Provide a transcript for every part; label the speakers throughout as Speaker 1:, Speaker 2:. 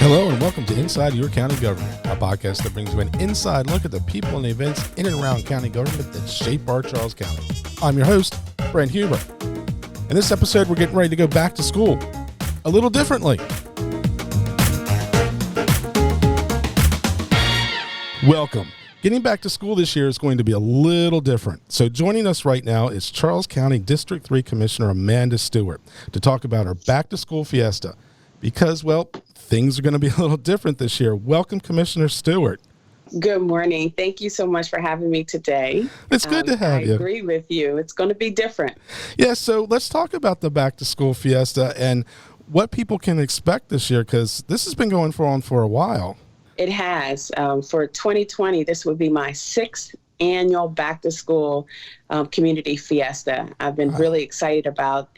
Speaker 1: Hello and welcome to Inside Your County Government, a podcast that brings you an inside look at the people and events in and around county government that shape our Charles County. I'm your host, Brent Huber. In this episode, we're getting ready to go back to school a little differently. Welcome. Getting back to school this year is going to be a little different. So joining us right now is Charles County District 3 Commissioner Amanda Stewart to talk about our back to school fiesta because, well, things are going to be a little different this year. Welcome, Commissioner Stewart.
Speaker 2: Good morning. Thank you so much for having me today.
Speaker 1: It's good to have you.
Speaker 2: I agree with you. It's going to be different.
Speaker 1: Yeah, so let's talk about the back to school fiesta and what people can expect this year, because this has been going on for a while.
Speaker 2: It has. For 2020, this would be my sixth annual back to school community fiesta. I've been really excited about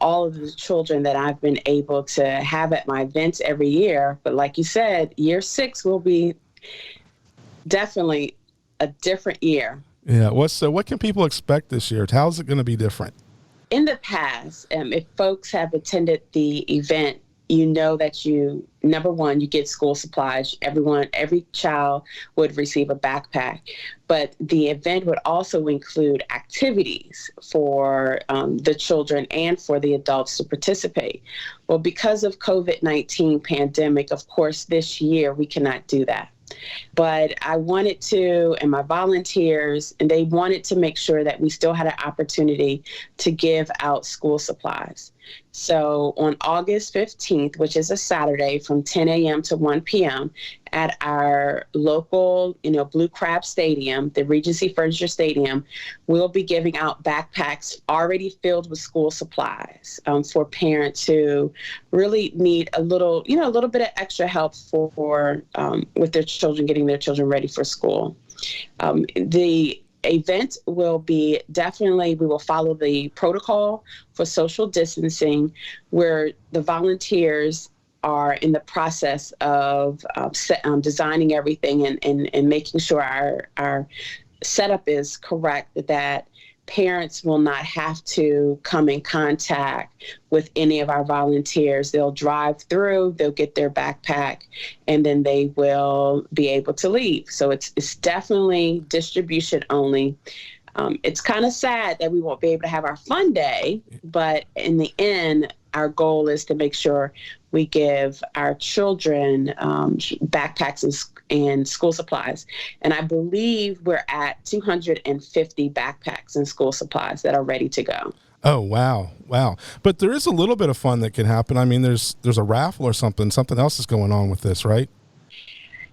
Speaker 2: all of the children that I've been able to have at my events every year. But like you said, year 6 will be definitely a different year.
Speaker 1: Yeah. What can people expect this year? How's it going to be different?
Speaker 2: In the past, if folks have attended the event, you know that number one, you get school supplies. Every child would receive a backpack, but the event would also include activities for the children and for the adults to participate. Well, because of COVID-19 pandemic, of course, this year we cannot do that. But I wanted to, and my volunteers, and they wanted to make sure that we still had an opportunity to give out school supplies. So on August 15th, which is a Saturday from 10 a.m. to 1 p.m. at our local, Blue Crab Stadium, the Regency Furniture Stadium, we'll be giving out backpacks already filled with school supplies for parents who really need a little bit of extra help for with their children, getting their children ready for school. The event will be we will follow the protocol for social distancing, where the volunteers are in the process of designing everything and making sure our setup is correct, that parents will not have to come in contact with any of our volunteers. They'll drive through, they'll get their backpack, and then they will be able to leave. So it's definitely distribution only. It's kind of sad that we won't be able to have our fun day, but in the end, our goal is to make sure we give our children backpacks and school supplies. And I believe we're at 250 backpacks and school supplies that are ready to go.
Speaker 1: Oh, wow. But there is a little bit of fun that can happen. I mean, there's a raffle or something else is going on with this, right?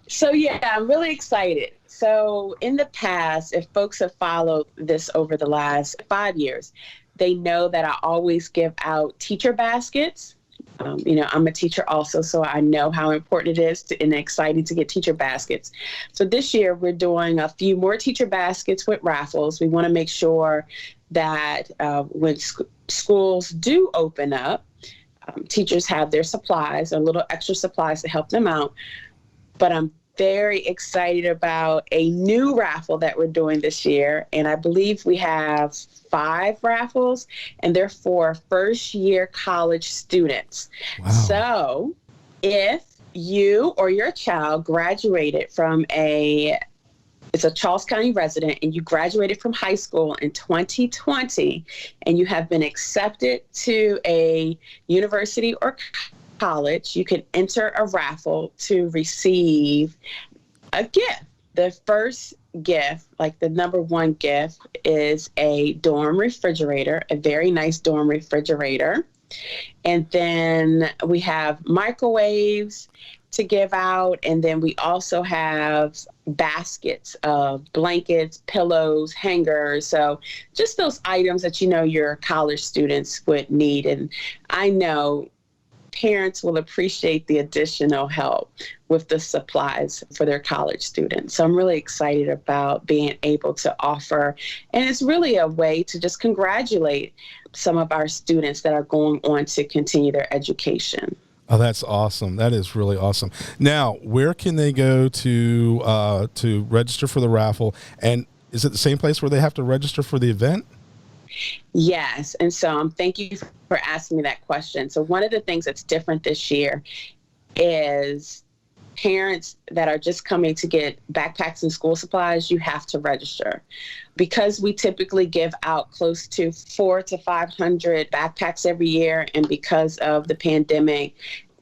Speaker 2: So, yeah, I'm really excited. So in the past, if folks have followed this over the last 5 years, they know that I always give out teacher baskets. I'm a teacher also, so I know how important it is and exciting to get teacher baskets. So this year we're doing a few more teacher baskets with raffles. We want to make sure that when schools do open up, teachers have their supplies, a little extra supplies to help them out. But I'm very excited about a new raffle that we're doing this year. And I believe we have 5 raffles, and they're for first-year college students. Wow. So if you or your child graduated from it's a Charles County resident, and you graduated from high school in 2020, and you have been accepted to a university or college, you can enter a raffle to receive a gift. The first gift, like the number one gift, is a dorm refrigerator, a very nice dorm refrigerator. And then we have microwaves to give out. And then we also have baskets of blankets, pillows, hangers. So just those items that your college students would need. And I know parents will appreciate the additional help with the supplies for their college students. So I'm really excited about being able to offer, and it's really a way to just congratulate some of our students that are going on to continue their education.
Speaker 1: Oh, that's awesome. That is really awesome. Now, where can they go to register for the raffle? And is it the same place where they have to register for the event?
Speaker 2: Yes. And so thank you for asking me that question. So one of the things that's different this year is parents that are just coming to get backpacks and school supplies, you have to register. Because we typically give out close to 400 to 500 backpacks every year, and because of the pandemic,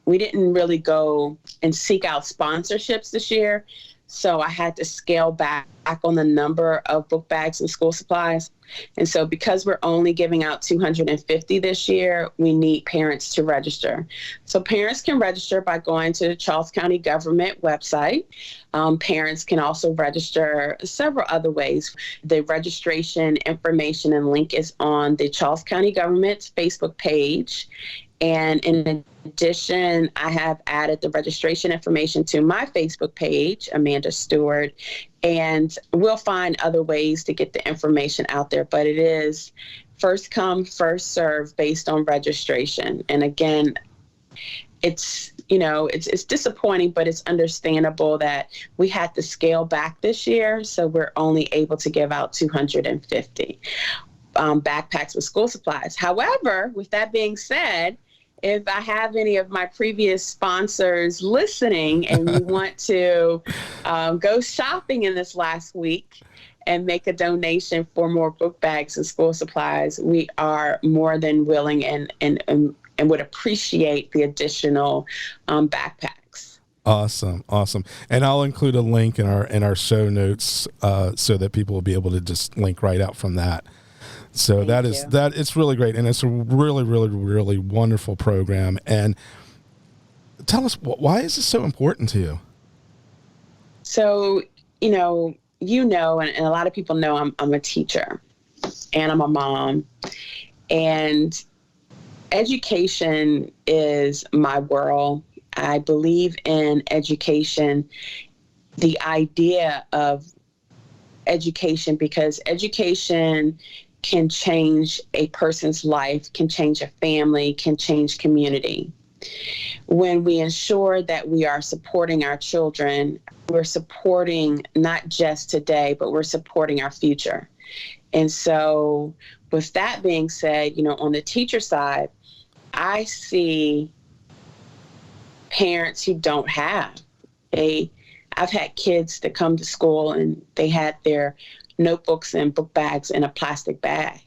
Speaker 2: we didn't really go and seek out sponsorships this year. So I had to scale back on the number of book bags and school supplies. And so because we're only giving out 250 this year, we need parents to register. So parents can register by going to the Charles County government website. Parents can also register several other ways. The registration information and link is on the Charles County government's Facebook page. And in addition, I have added the registration information to my Facebook page, Amanda Stewart, and we'll find other ways to get the information out there. But it is first come, first serve based on registration. And again, it's disappointing, but it's understandable that we had to scale back this year. So we're only able to give out 250 backpacks with school supplies. However, with that being said, if I have any of my previous sponsors listening and you want to go shopping in this last week and make a donation for more book bags and school supplies, we are more than willing and would appreciate the additional backpacks.
Speaker 1: Awesome. And I'll include a link in our show notes so that people will be able to just link right out from that. So that it's really great, and it's a really, really, really wonderful program. And tell us, why is this so important to you?
Speaker 2: So, and a lot of people know I'm a teacher, and I'm a mom, and education is my world. I believe in education, the idea of education, because education can change a person's life, can change a family, can change community. When we ensure that we are supporting our children, we're supporting not just today, but we're supporting our future. And so with that being said, on the teacher side, I see parents who don't have. I've had kids that come to school and they had their notebooks and book bags in a plastic bag.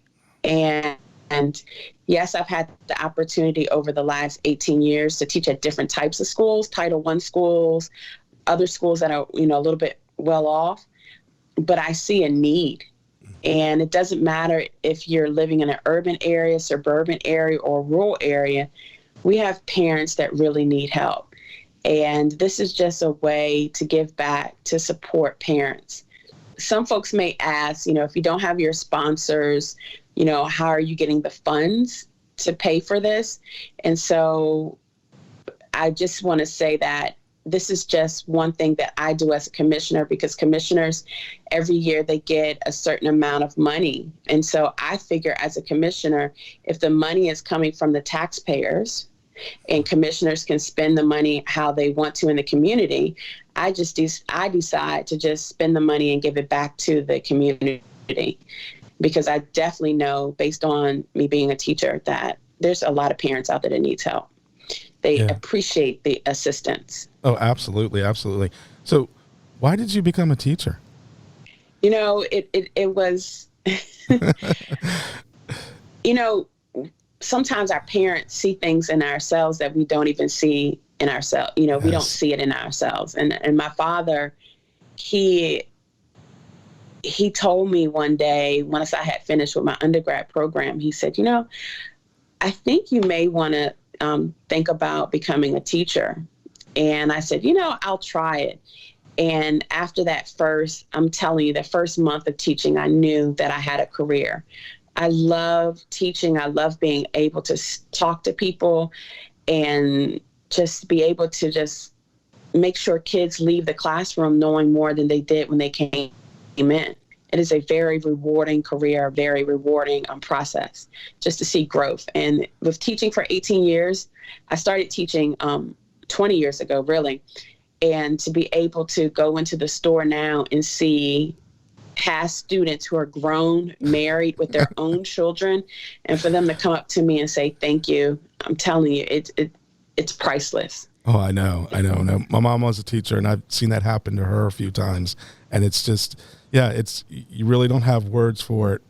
Speaker 2: And yes, I've had the opportunity over the last 18 years to teach at different types of schools, Title I schools, other schools that are, a little bit well off, but I see a need. And it doesn't matter if you're living in an urban area, suburban area, or rural area, we have parents that really need help. And this is just a way to give back, to support parents. Some folks may ask, if you don't have your sponsors, how are you getting the funds to pay for this? And so I just want to say that this is just one thing that I do as a commissioner, because commissioners, every year they get a certain amount of money. And so I figure as a commissioner, if the money is coming from the taxpayers and commissioners can spend the money how they want to in the community, I decide to just spend the money and give it back to the community, because I definitely know, based on me being a teacher, that there's a lot of parents out there that needs help. They appreciate the assistance.
Speaker 1: Oh, absolutely. Absolutely. So why did you become a teacher?
Speaker 2: It was, sometimes our parents see things in ourselves that we don't even see in ourselves. We don't see it in ourselves. And my father, he told me one day, once I had finished with my undergrad program, he said, I think you may want to think about becoming a teacher. And I said, I'll try it. And after I'm telling you, the first month of teaching, I knew that I had a career. I love teaching. I love being able to talk to people and just be able to just make sure kids leave the classroom knowing more than they did when they came in. It is a very rewarding career, very rewarding process just to see growth. And with teaching for 18 years, I started teaching 20 years ago, really. And to be able to go into the store now and see past students who are grown, married with their own children, and for them to come up to me and say, thank you, I'm telling you, it's priceless.
Speaker 1: Oh, I know. No, my mom was a teacher, and I've seen that happen to her a few times. And it's just, yeah, you really don't have words for it.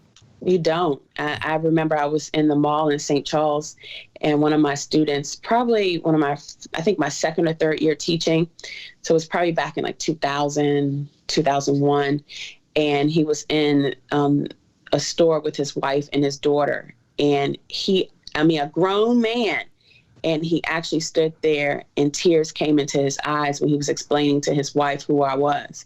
Speaker 2: You don't. I remember I was in the mall in St. Charles, and one of my students, probably I think my second or third year teaching, so it was probably back in like 2000, 2001, and he was in a store with his wife and his daughter, and a grown man, and he actually stood there and tears came into his eyes when he was explaining to his wife who I was.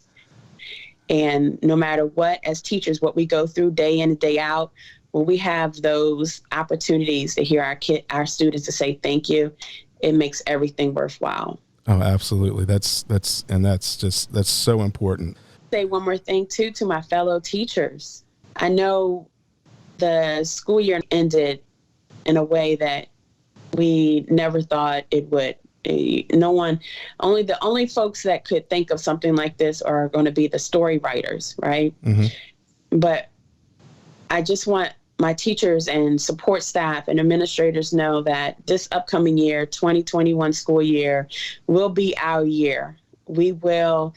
Speaker 2: And no matter what, as teachers, what we go through day in and day out, when we have those opportunities to hear our students to say thank you, it makes everything worthwhile.
Speaker 1: Oh, absolutely. That's so important.
Speaker 2: Say one more thing too to my fellow teachers. I know the school year ended in a way that we never thought it would. The only folks that could think of something like this are going to be the story writers, right? Mm-hmm. But I just want my teachers and support staff and administrators know that this upcoming year, 2021 school year, will be our year. We will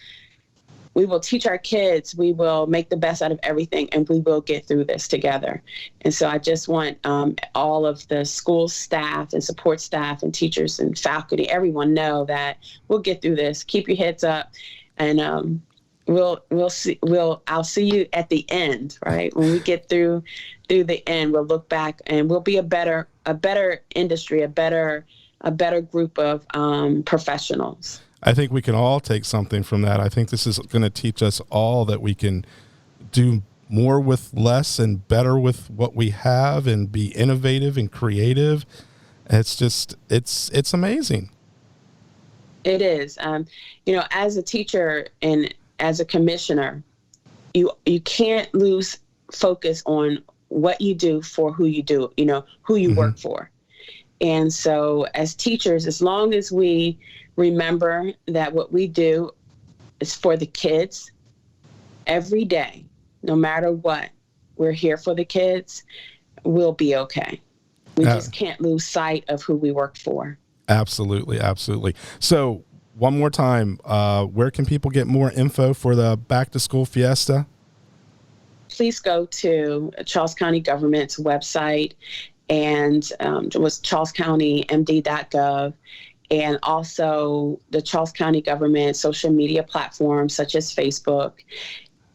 Speaker 2: teach our kids, we will make the best out of everything, and we will get through this together. And so I just want all of the school staff and support staff and teachers and faculty, everyone know that we'll get through this. Keep your heads up, and I'll see you at the end, right? When we get through the end, we'll look back and we'll be a better industry, a better group of professionals.
Speaker 1: I think we can all take something from that. I think this is going to teach us all that we can do more with less and better with what we have and be innovative and creative. It's amazing.
Speaker 2: It is. As a teacher and as a commissioner, you can't lose focus on what you do for who you do, who you mm-hmm. work for. And so as teachers, as long as we remember that what we do is for the kids every day, no matter what, we're here for the kids, we'll be okay. We just can't lose sight of who we work for. Absolutely.
Speaker 1: Absolutely. So one more time, where can people get more info for the Back to School Fiesta?
Speaker 2: Please go to Charles County Government's website, and it was charlescountymd.gov, and also the Charles County Government social media platforms such as Facebook.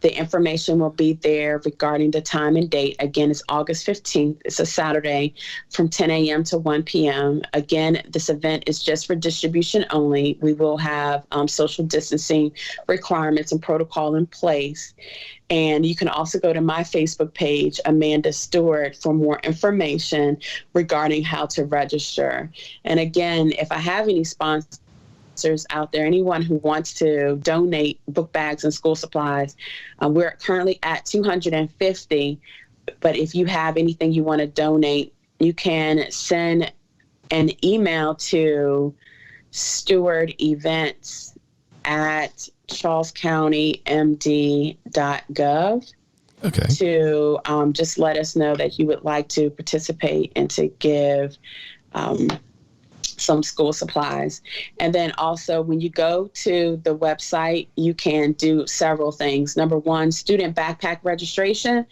Speaker 2: The information will be there regarding the time and date. Again, it's August 15th. It's a Saturday from 10 a.m. to 1 p.m. Again, this event is just for distribution only. We will have social distancing requirements and protocol in place. And you can also go to my Facebook page, Amanda Stewart, for more information regarding how to register. And again, if I have any sponsors out there, anyone who wants to donate book bags and school supplies, we're currently at 250. But if you have anything you want to donate, you can send an email to stewardevents@charlescountymd.gov.
Speaker 1: Okay.
Speaker 2: To just let us know that you would like to participate and to give some school supplies. And then also when you go to the website, you can do several things. Number one, student backpack registration.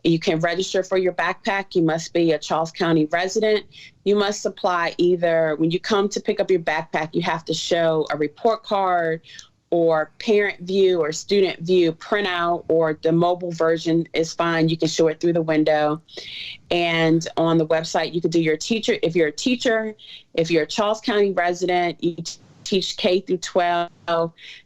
Speaker 2: You can register for your backpack. You must be a Charles County resident. You must supply either, when you come to pick up your backpack, you have to show a report card or parent view or student view printout, or the mobile version is fine. You can show it through the window. And on the website, you can do your teacher. If you're a teacher, if you're a Charles County resident, you teach K through 12,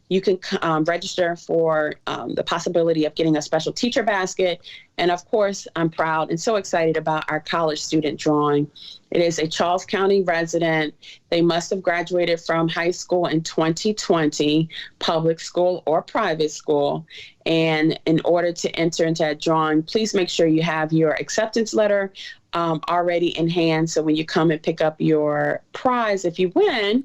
Speaker 2: you can register for the possibility of getting a special teacher basket. And of course, I'm proud and so excited about our college student drawing. It is a Charles County resident. They must have graduated from high school in 2020, public school or private school. And in order to enter into that drawing, please make sure you have your acceptance letter already in hand. So when you come and pick up your prize, if you win,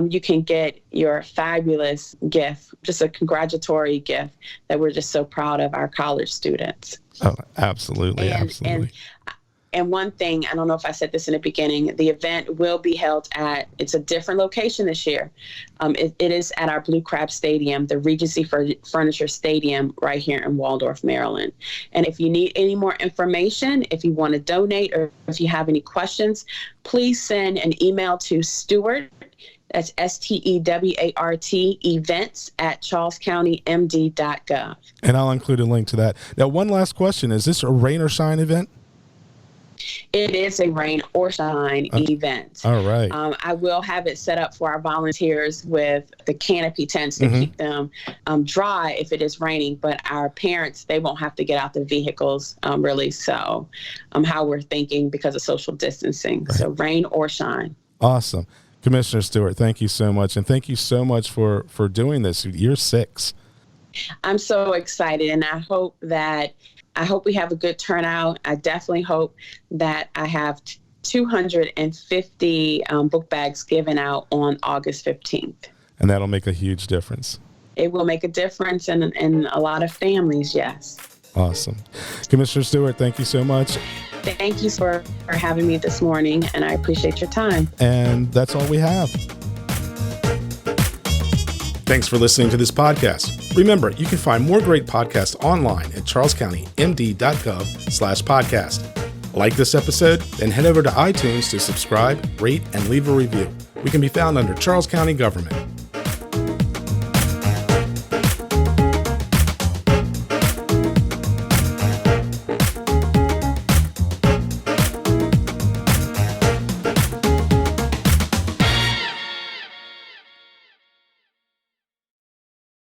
Speaker 2: you can get your fabulous gift, just a congratulatory gift that we're just so proud of our college students.
Speaker 1: Oh, absolutely.
Speaker 2: And And one thing, I don't know if I said this in the beginning, the event will be held it's a different location this year. It is at our Blue Crab Stadium, the Regency Furniture Stadium right here in Waldorf, Maryland. And if you need any more information, if you want to donate, or if you have any questions, please send an email to Stewart, that's STEWART, events at charlescountymd.gov.
Speaker 1: And I'll include a link to that. Now, one last question. Is this a rain or shine event?
Speaker 2: It is a rain or shine event.
Speaker 1: All right.
Speaker 2: I will have it set up for our volunteers with the canopy tents to keep them dry if it is raining, but our parents, they won't have to get out their vehicles really. So how we're thinking because of social distancing. Right. So rain or shine.
Speaker 1: Awesome. Commissioner Stewart, thank you so much. And thank you so much for doing this. Year 6.
Speaker 2: I'm so excited, and I hope we have a good turnout. I definitely hope that I have 250 book bags given out on August 15th.
Speaker 1: And that'll make a huge difference.
Speaker 2: It will make a difference in a lot of families, yes.
Speaker 1: Awesome. Commissioner Stewart, thank you so much.
Speaker 2: Thank you for having me this morning, and I appreciate your time. And
Speaker 1: that's all we have. Thanks for listening to this podcast. Remember, you can find more great podcasts online at charlescountymd.gov/podcast. Like this episode? Then head over to iTunes to subscribe, rate, and leave a review. We can be found under Charles County Government.